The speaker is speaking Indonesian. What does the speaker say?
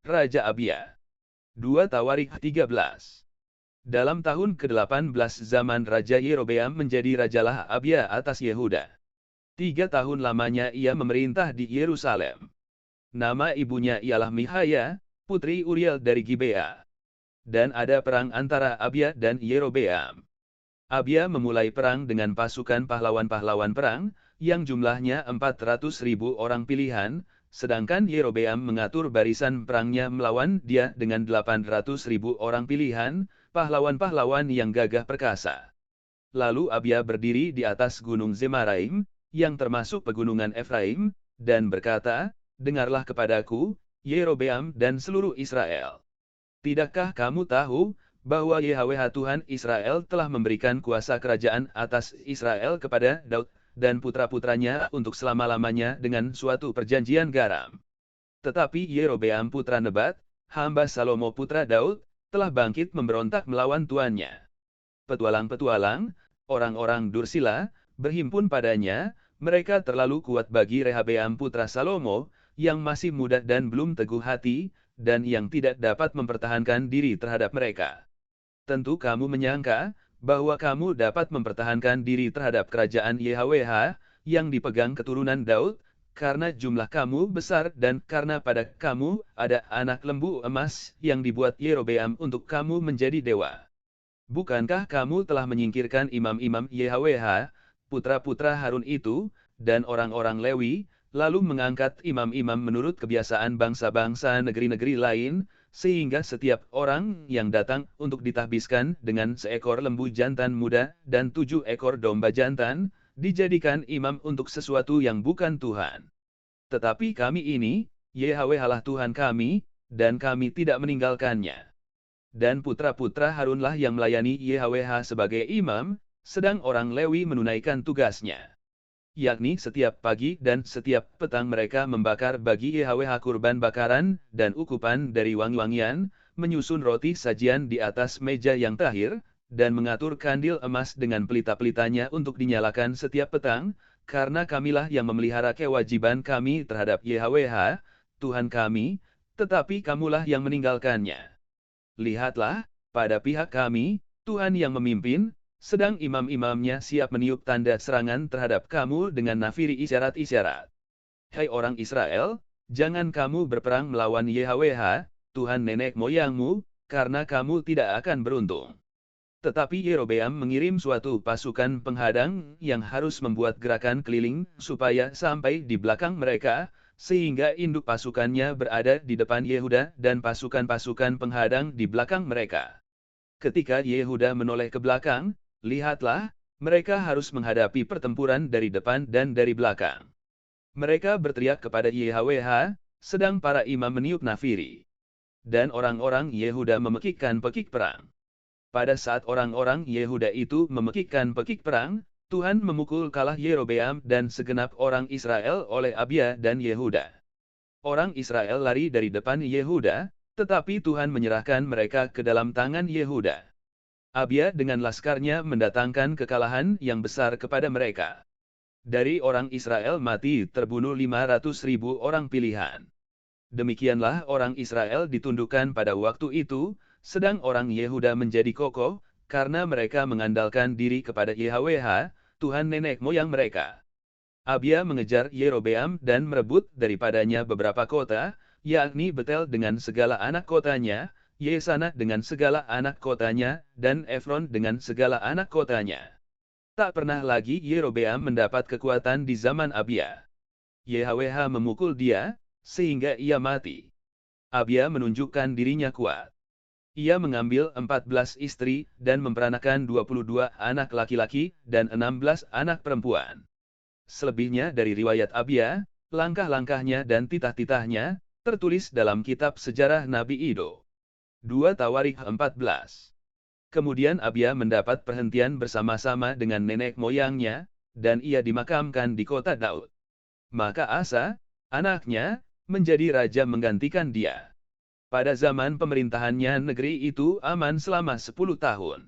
Raja Abia. 2 Tawarikh 13. Dalam tahun ke-18 zaman Raja Yerobeam menjadi rajalah Abia atas Yehuda. 3 tahun lamanya ia memerintah di Yerusalem. Nama ibunya ialah Mihaya, putri Uriel dari Gibea. Dan ada perang antara Abia dan Yerobeam. Abia memulai perang dengan pasukan pahlawan-pahlawan perang, yang jumlahnya 400.000 orang pilihan, sedangkan Yerobeam mengatur barisan perangnya melawan dia dengan 800.000 orang pilihan, pahlawan-pahlawan yang gagah perkasa. Lalu Abia berdiri di atas gunung Zemaraim, yang termasuk pegunungan Efraim, dan berkata, "Dengarlah kepadaku, Yerobeam dan seluruh Israel. Tidakkah kamu tahu, bahwa YHWH Tuhan Israel telah memberikan kuasa kerajaan atas Israel kepada Daud, dan putra-putranya untuk selama-lamanya dengan suatu perjanjian garam. Tetapi Yerobeam putra Nebat, hamba Salomo putra Daud, telah bangkit memberontak melawan tuannya. Petualang-petualang, orang-orang Dursila, berhimpun padanya, mereka terlalu kuat bagi Rehabeam putra Salomo, yang masih muda dan belum teguh hati, dan yang tidak dapat mempertahankan diri terhadap mereka. Tentu kamu menyangka, bahwa kamu dapat mempertahankan diri terhadap kerajaan YHWH, yang dipegang keturunan Daud, karena jumlah kamu besar dan karena pada kamu ada anak lembu emas yang dibuat Yerobeam untuk kamu menjadi dewa. Bukankah kamu telah menyingkirkan imam-imam YHWH, putra-putra Harun itu, dan orang-orang Lewi, lalu mengangkat imam-imam menurut kebiasaan bangsa-bangsa negeri-negeri lain, sehingga setiap orang yang datang untuk ditahbiskan dengan seekor lembu jantan muda dan 7 ekor domba jantan, dijadikan imam untuk sesuatu yang bukan Tuhan. Tetapi kami ini, YHWH lah Tuhan kami, dan kami tidak meninggalkannya. Dan putra-putra Harunlah yang melayani YHWH sebagai imam, sedang orang Lewi menunaikan tugasnya. Yakni setiap pagi dan setiap petang mereka membakar bagi YHWH kurban bakaran dan ukupan dari wangi-wangian, menyusun roti sajian di atas meja yang tahir, dan mengatur kandil emas dengan pelita-pelitanya untuk dinyalakan setiap petang, karena kamilah yang memelihara kewajiban kami terhadap YHWH, Tuhan kami, tetapi kamulah yang meninggalkannya. Lihatlah, pada pihak kami, Tuhan yang memimpin, sedang imam-imamnya siap meniup tanda serangan terhadap kamu dengan nafiri isyarat-isyarat. Hai orang Israel, jangan kamu berperang melawan YHWH, Tuhan nenek moyangmu, karena kamu tidak akan beruntung. Tetapi Yerobeam mengirim suatu pasukan penghadang yang harus membuat gerakan keliling supaya sampai di belakang mereka, sehingga induk pasukannya berada di depan Yehuda dan pasukan-pasukan penghadang di belakang mereka. Ketika Yehuda menoleh ke belakang, lihatlah, mereka harus menghadapi pertempuran dari depan dan dari belakang. Mereka berteriak kepada YHWH, sedang para imam meniup nafiri. Dan orang-orang Yehuda memekikkan pekik perang. Pada saat orang-orang Yehuda itu memekikkan pekik perang, Tuhan memukul kalah Yerobeam dan segenap orang Israel oleh Abia dan Yehuda. Orang Israel lari dari depan Yehuda, tetapi Tuhan menyerahkan mereka ke dalam tangan Yehuda. Abia dengan laskarnya mendatangkan kekalahan yang besar kepada mereka. Dari orang Israel mati terbunuh 500.000 orang pilihan. Demikianlah orang Israel ditundukkan pada waktu itu, sedang orang Yehuda menjadi kokoh, karena mereka mengandalkan diri kepada YHWH, Tuhan nenek moyang mereka. Abia mengejar Yerobeam dan merebut daripadanya beberapa kota, yakni Betel dengan segala anak kotanya, Yesana dengan segala anak kotanya, dan Efron dengan segala anak kotanya. Tak pernah lagi Yerobeam mendapat kekuatan di zaman Abia. YHWH memukul dia, sehingga ia mati. Abia menunjukkan dirinya kuat. Ia mengambil 14 istri, dan memperanakan 22 anak laki-laki, dan 16 anak perempuan. Selebihnya dari riwayat Abia, langkah-langkahnya dan titah-titahnya, tertulis dalam kitab sejarah Nabi Ido. 2 Tawarikh 14. Kemudian Abia mendapat perhentian bersama-sama dengan nenek moyangnya, dan ia dimakamkan di kota Daud. Maka Asa, anaknya, menjadi raja menggantikan dia. Pada zaman pemerintahannya negeri itu aman selama 10 tahun.